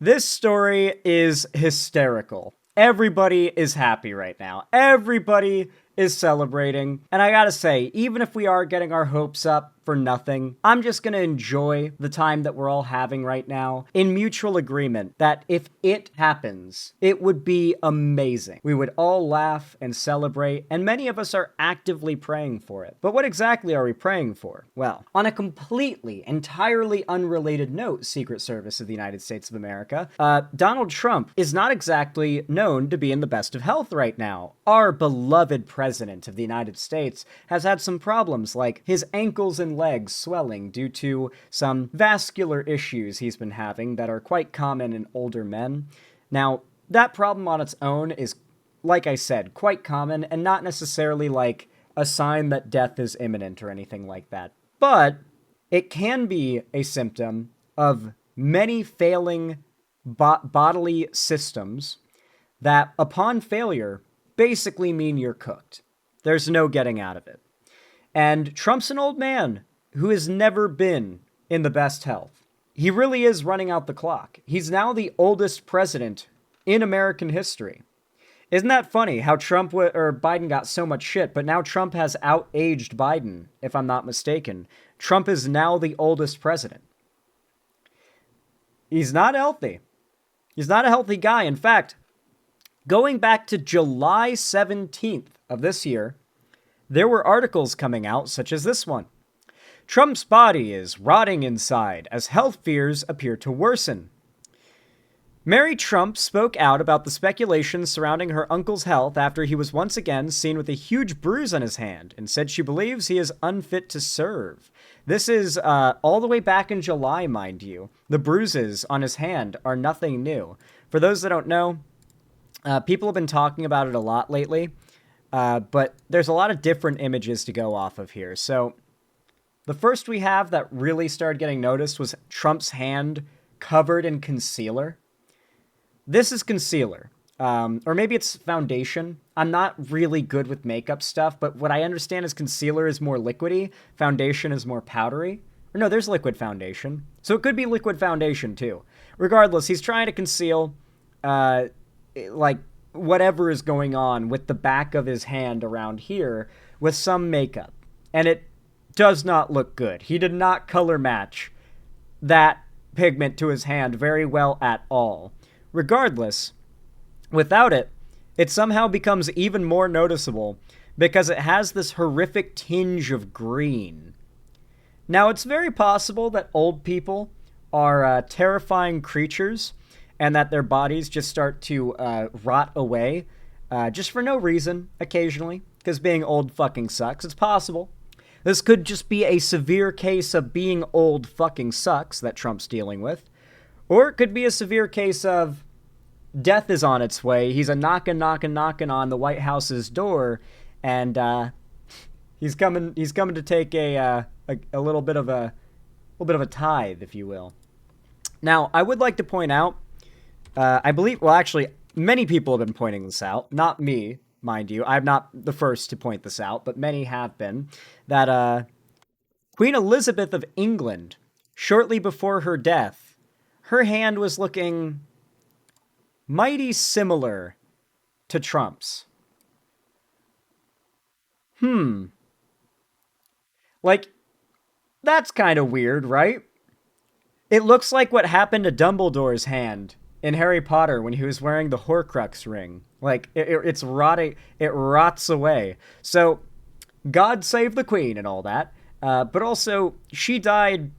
This story is hysterical. Everybody is happy right now. Everybody is celebrating. And I gotta say, even if we are getting our hopes up for nothing, I'm just gonna enjoy the time that we're all having right now in mutual agreement that if it happens, it would be amazing. We would all laugh and celebrate, and many of us are actively praying for it. But what exactly are we praying for? Well, on a completely, entirely unrelated note, Secret Service of the United States of America, Donald Trump is not exactly known to be in the best of health right now. Our beloved president of the United States has had some problems like his ankles and legs swelling due to some vascular issues he's been having that are quite common in older men. Now, that problem on its own is, like I said, quite common and not necessarily like a sign that death is imminent or anything like that. But it can be a symptom of many failing bodily systems that, upon failure, basically mean you're cooked. There's no getting out of it. And Trump's an old man who has never been in the best health. He really is running out the clock. He's now the oldest president in American history. Isn't that funny how Biden got so much shit, but now Trump has out-aged Biden, if I'm not mistaken. Trump is now the oldest president. He's not healthy. He's not a healthy guy. In fact, going back to July 17th of this year, there were articles coming out such as this one. Trump's body is rotting inside as health fears appear to worsen. Mary Trump spoke out about the speculation surrounding her uncle's health after he was once again seen with a huge bruise on his hand and said she believes he is unfit to serve. This is all the way back in July, mind you. The bruises on his hand are nothing new. For those that don't know, people have been talking about it a lot lately, but there's a lot of different images to go off of here. So the first we have that really started getting noticed was Trump's hand covered in concealer. This is concealer, or maybe it's foundation. I'm not really good with makeup stuff, but what I understand is concealer is more liquidy, foundation is more powdery. Or no, there's liquid foundation. So it could be liquid foundation too. Regardless, he's trying to conceal, like, whatever is going on with the back of his hand around here with some makeup. And it does not look good. He did not color match that pigment to his hand very well at all. Regardless, without it, it somehow becomes even more noticeable because it has this horrific tinge of green. Now, it's very possible that old people are terrifying creatures and that their bodies just start to rot away just for no reason, occasionally, because being old fucking sucks. It's possible. This could just be a severe case of being old fucking sucks that Trump's dealing with. Or it could be a severe case of death is on its way. He's a knocking on the White House's door, and he's coming to take a little bit of a tithe, if you will. Now, I would like to point out, I believe, well, actually, many people have been pointing this out. Not me, mind you. I'm not the first to point this out, but many have been. That Queen Elizabeth of England, shortly before her death, her hand was looking mighty similar to Trump's. Like, that's kind of weird, right? It looks like what happened to Dumbledore's hand in Harry Potter when he was wearing the Horcrux ring. Like, it's rotting, it rots away. So, God save the Queen and all that. But also, she died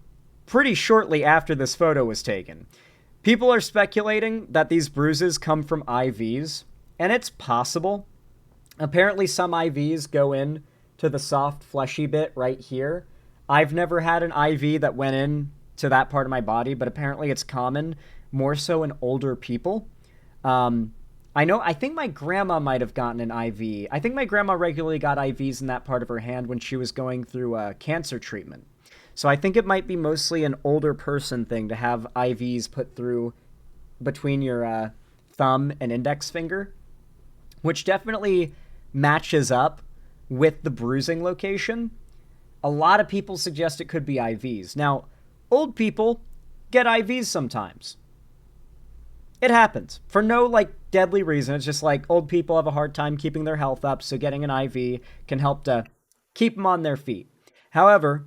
pretty shortly after this photo was taken. People are speculating that these bruises come from IVs, and it's possible. Apparently some IVs go in to the soft, fleshy bit right here. I've never had an IV that went in to that part of my body, but apparently it's common, more so in older people. I think my grandma might have gotten an IV. I think my grandma regularly got IVs in that part of her hand when she was going through cancer treatment. So I think it might be mostly an older person thing to have IVs put through between your thumb and index finger, which definitely matches up with the bruising location. A lot of people suggest it could be IVs. Now, old people get IVs sometimes. It happens for no like deadly reason. It's just like old people have a hard time keeping their health up, so getting an IV can help to keep them on their feet. However,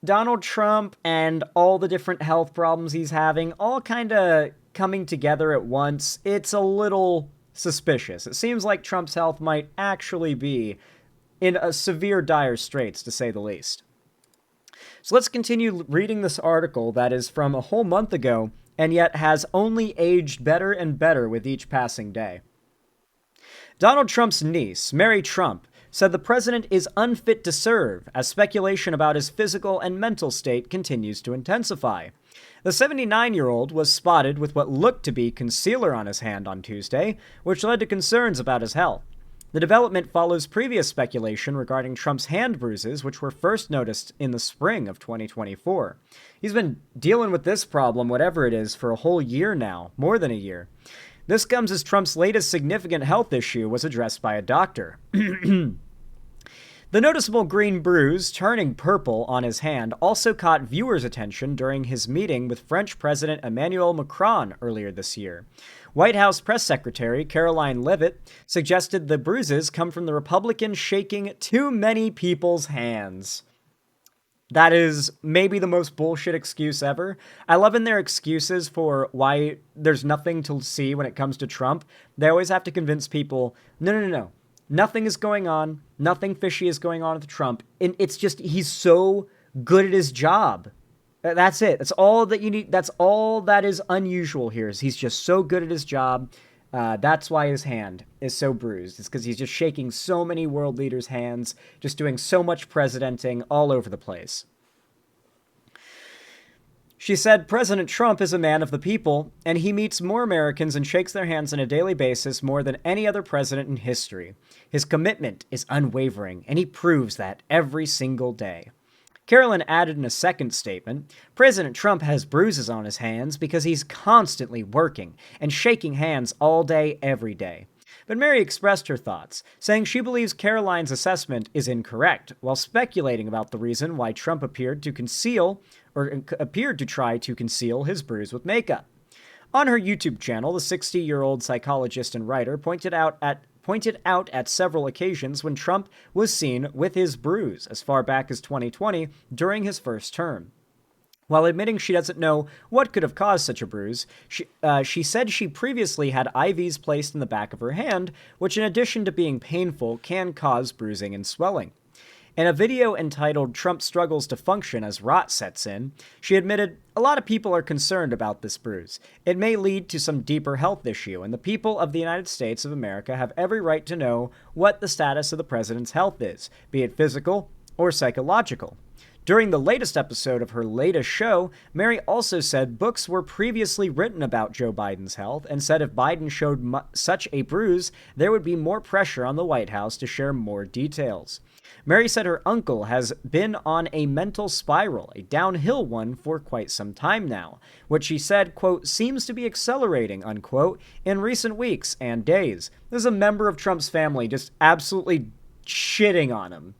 Donald Trump and all the different health problems he's having all kind of coming together at once, it's a little suspicious. It seems like Trump's health might actually be in a severe dire straits, to say the least. So let's continue reading this article that is from a whole month ago and yet has only aged better and better with each passing day. Donald Trump's niece, Mary Trump, said the president is unfit to serve as speculation about his physical and mental state continues to intensify. The 79-year-old was spotted with what looked to be concealer on his hand on Tuesday, which led to concerns about his health. The development follows previous speculation regarding Trump's hand bruises, which were first noticed in the spring of 2024. He's been dealing with this problem, whatever it is, for a whole year now, more than a year. This comes as Trump's latest significant health issue was addressed by a doctor. The noticeable green bruise turning purple on his hand also caught viewers' attention during his meeting with French President Emmanuel Macron earlier this year. White House Press Secretary Caroline Leavitt suggested the bruises come from the Republican shaking too many people's hands. That is maybe the most bullshit excuse ever. I love in their excuses for why there's nothing to see when it comes to Trump. They always have to convince people, no. Nothing is going on. Nothing fishy is going on with Trump. And it's just, he's so good at his job. That's it. That's all that you need. That's all that is unusual here is he's just so good at his job. That's why his hand is so bruised. It's because he's just shaking so many world leaders' hands, just doing so much presidenting all over the place. She said President Trump is a man of the people, and he meets more Americans and shakes their hands on a daily basis more than any other president in history. His commitment is unwavering, and he proves that every single day. Carolyn added in a second statement, President Trump has bruises on his hands because he's constantly working and shaking hands all day, every day. But Mary expressed her thoughts, saying she believes Caroline's assessment is incorrect, while speculating about the reason why Trump appeared to try to conceal his bruise with makeup. On her YouTube channel, the 60-year-old psychologist and writer pointed out at several occasions when Trump was seen with his bruise, as far back as 2020, during his first term. While admitting she doesn't know what could have caused such a bruise, she said she previously had IVs placed in the back of her hand, which in addition to being painful, can cause bruising and swelling. In a video entitled Trump Struggles to Function as Rot Sets In, she admitted, a lot of people are concerned about this bruise. It may lead to some deeper health issue, and the people of the United States of America have every right to know what the status of the president's health is, be it physical or psychological. During the latest episode of her latest show, Mary also said books were previously written about Joe Biden's health and said if Biden showed such a bruise, there would be more pressure on the White House to share more details. Mary said her uncle has been on a mental spiral, a downhill one, for quite some time now, which she said, quote, seems to be accelerating, unquote, in recent weeks and days. There's a member of Trump's family just absolutely shitting on him.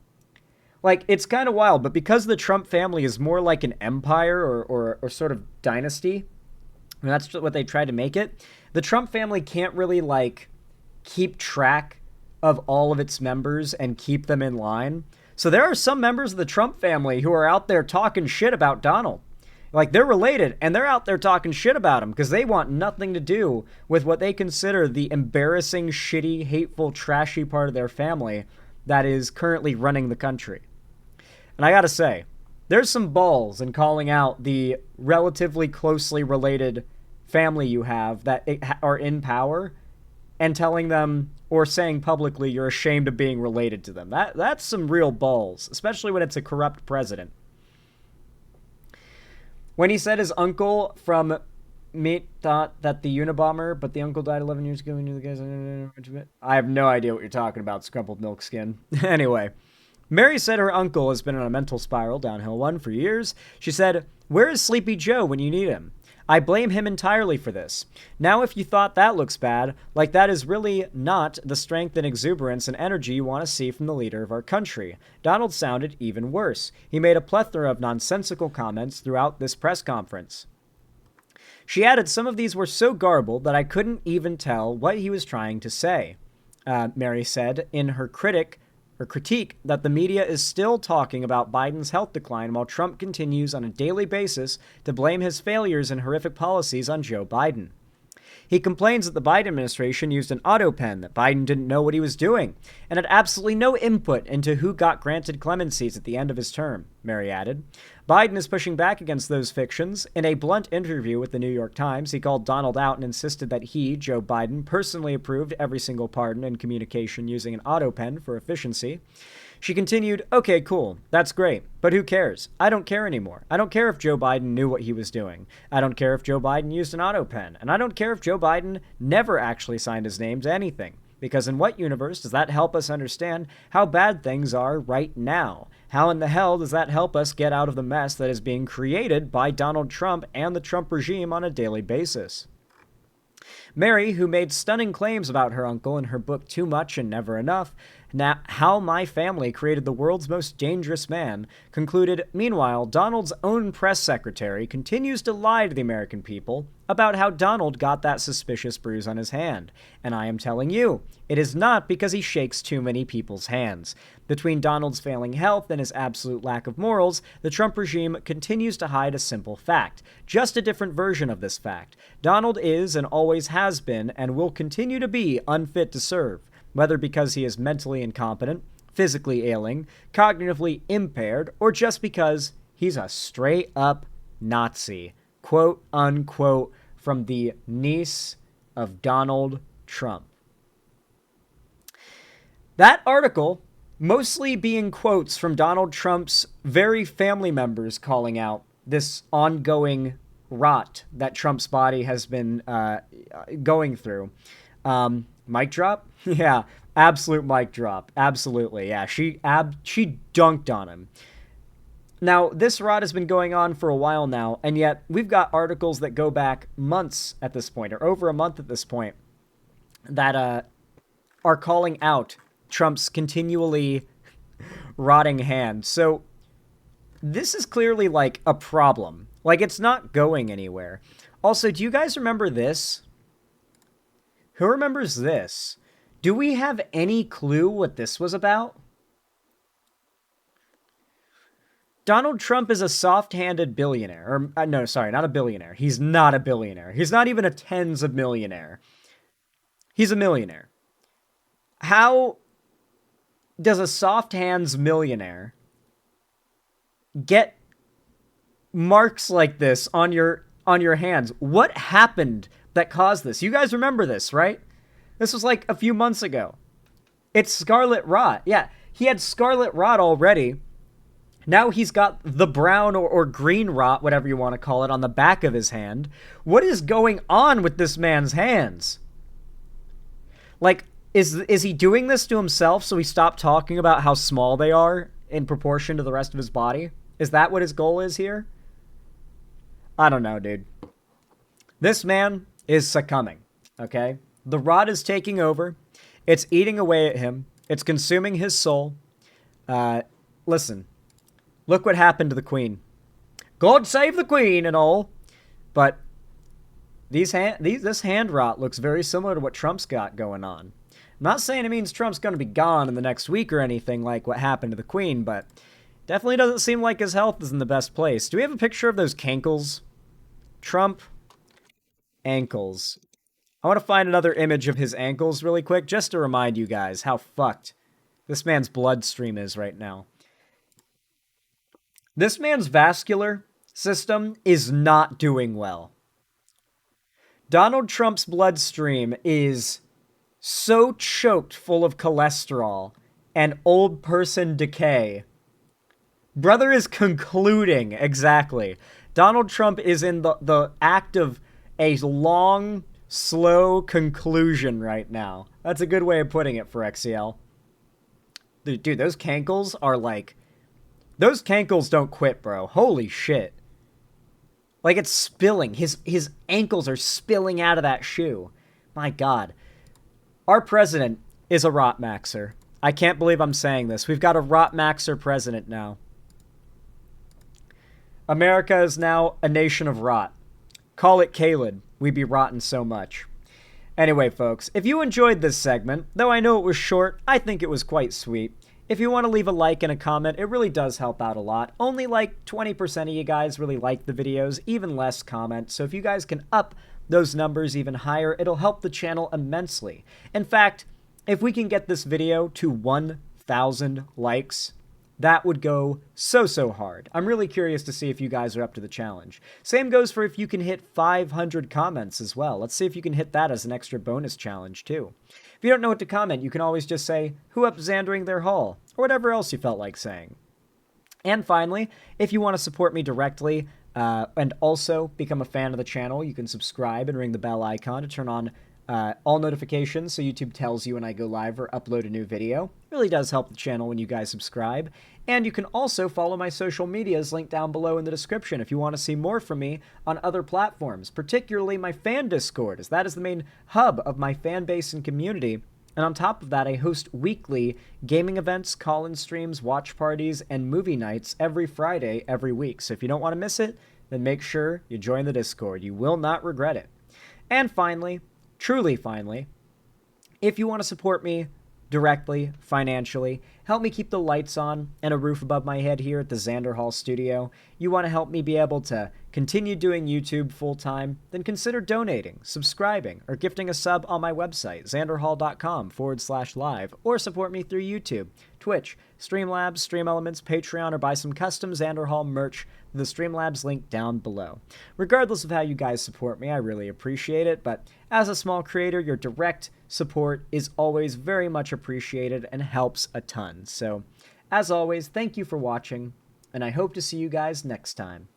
Like, it's kind of wild, but because the Trump family is more like an empire or sort of dynasty, and that's what they tried to make it, the Trump family can't really, like, keep track of all of its members and keep them in line. So there are some members of the Trump family who are out there talking shit about Donald. Like, they're related, and they're out there talking shit about him because they want nothing to do with what they consider the embarrassing, shitty, hateful, trashy part of their family that is currently running the country. And I gotta say, there's some balls in calling out the relatively closely related family you have that are in power and telling them or saying publicly you're ashamed of being related to them. That's some real balls, especially when it's a corrupt president. When he said his uncle from Meat thought that the Unabomber, but the uncle died 11 years ago, we knew the guys. I have no idea what you're talking about, scrumpled milk skin. Anyway. Mary said her uncle has been on a mental spiral, downhill one, for years. She said, where is Sleepy Joe when you need him? I blame him entirely for this. Now, if you thought that looks bad, like that is really not the strength and exuberance and energy you want to see from the leader of our country. Donald sounded even worse. He made a plethora of nonsensical comments throughout this press conference. She added some of these were so garbled that I couldn't even tell what he was trying to say. Mary said in her critique that the media is still talking about Biden's health decline while Trump continues on a daily basis to blame his failures and horrific policies on Joe Biden. He complains that the Biden administration used an auto pen, that Biden didn't know what he was doing, and had absolutely no input into who got granted clemencies at the end of his term, Mary added. Biden is pushing back against those fictions. In a blunt interview with the New York Times, he called Donald out and insisted that he, Joe Biden, personally approved every single pardon and communication using an auto pen for efficiency. She continued, okay, cool, that's great, but who cares? I don't care anymore. I don't care if Joe Biden knew what he was doing. I don't care if Joe Biden used an auto pen, and I don't care if Joe Biden never actually signed his name to anything. Because in what universe does that help us understand how bad things are right now? How in the hell does that help us get out of the mess that is being created by Donald Trump and the Trump regime on a daily basis? Mary, who made stunning claims about her uncle in her book Too Much and Never Enough, Now How My Family Created the World's Most Dangerous Man, concluded, meanwhile, Donald's own press secretary continues to lie to the American people about how Donald got that suspicious bruise on his hand. And I am telling you, it is not because he shakes too many people's hands. Between Donald's failing health and his absolute lack of morals, the Trump regime continues to hide a simple fact, just a different version of this fact. Donald is and always has been and will continue to be unfit to serve, whether because he is mentally incompetent, physically ailing, cognitively impaired, or just because he's a straight-up Nazi, quote unquote, from the niece of Donald Trump. That article mostly being quotes from Donald Trump's very family members calling out this ongoing rot that Trump's body has been going through. Mic drop? Yeah, absolute mic drop. Absolutely, yeah. She dunked on him. Now, this rot has been going on for a while now, and yet we've got articles that go back months at this point, or over a month at this point, that are calling out Trump's continually rotting hand. So this is clearly like a problem. Like, it's not going anywhere. Also, do you guys remember this? Who remembers this? Do we have any clue what this was about? Donald Trump is a soft-handed billionaire. Or, no, sorry, not a billionaire. He's not a billionaire. He's not even a tens of millionaire. He's a millionaire. How does a soft-hands millionaire get marks like this on your hands? What happened that caused this? You guys remember this, right? This was like a few months ago. It's scarlet rot. Yeah, he had scarlet rot already. Now he's got the brown or green rot, whatever you want to call it, on the back of his hand. What is going on with this man's hands? Like, is he doing this to himself so he stopped talking about how small they are in proportion to the rest of his body? Is that what his goal is here? I don't know, dude. This man is succumbing, okay? The rot is taking over. It's eating away at him. It's consuming his soul. Listen. Look what happened to the Queen. God save the Queen and all. But this hand rot looks very similar to what Trump's got going on. I'm not saying it means Trump's going to be gone in the next week or anything like what happened to the Queen, but definitely doesn't seem like his health is in the best place. Do we have a picture of those cankles? Trump ankles. I want to find another image of his ankles really quick, just to remind you guys how fucked this man's bloodstream is right now. This man's vascular system is not doing well. Donald Trump's bloodstream is so choked full of cholesterol and old person decay. Brother is concluding, exactly. Donald Trump is in the act of a long, slow conclusion right now. That's a good way of putting it for XCL. Dude, those cankles are like... Those cankles don't quit, bro. Holy shit. Like, it's spilling. His ankles are spilling out of that shoe. My God. Our president is a rot maxer. I can't believe I'm saying this. We've got a rot maxer president now. America is now a nation of rot. Call it Caled. We be rotten so much. Anyway, folks, if you enjoyed this segment, though I know it was short, I think it was quite sweet. If you want to leave a like and a comment, it really does help out a lot. Only like 20% of you guys really like the videos, even less comment. So if you guys can up those numbers even higher, it'll help the channel immensely. In fact, if we can get this video to 1,000 likes, that would go so hard. I'm really curious to see if you guys are up to the challenge. Same goes for if you can hit 500 comments as well. Let's see if you can hit that as an extra bonus challenge too. If you don't know what to comment, you can always just say, "Who up Xandering their haul?" or whatever else you felt like saying. And finally, if you want to support me directly and also become a fan of the channel, you can subscribe and ring the bell icon to turn on all notifications so YouTube tells you when I go live or upload a new video. It really does help the channel when you guys subscribe. And you can also follow my social medias linked down below in the description if you want to see more from me on other platforms, particularly my fan Discord, as that is the main hub of my fan base and community. And on top of that, I host weekly gaming events, call-in streams, watch parties, and movie nights every Friday, every week. So if you don't want to miss it, then make sure you join the Discord. You will not regret it. And finally, truly finally, if you want to support me directly, financially, help me keep the lights on and a roof above my head here at the Xander Hall studio, you want to help me be able to continue doing YouTube full-time, then consider donating, subscribing, or gifting a sub on my website, xanderhall.com/live, or support me through YouTube, Twitch, Streamlabs, Stream Elements, Patreon, or buy some custom Xander Hall merch with the Streamlabs link down below. Regardless of how you guys support me, I really appreciate it, but as a small creator, your direct support is always very much appreciated and helps a ton. So, as always, thank you for watching, and I hope to see you guys next time.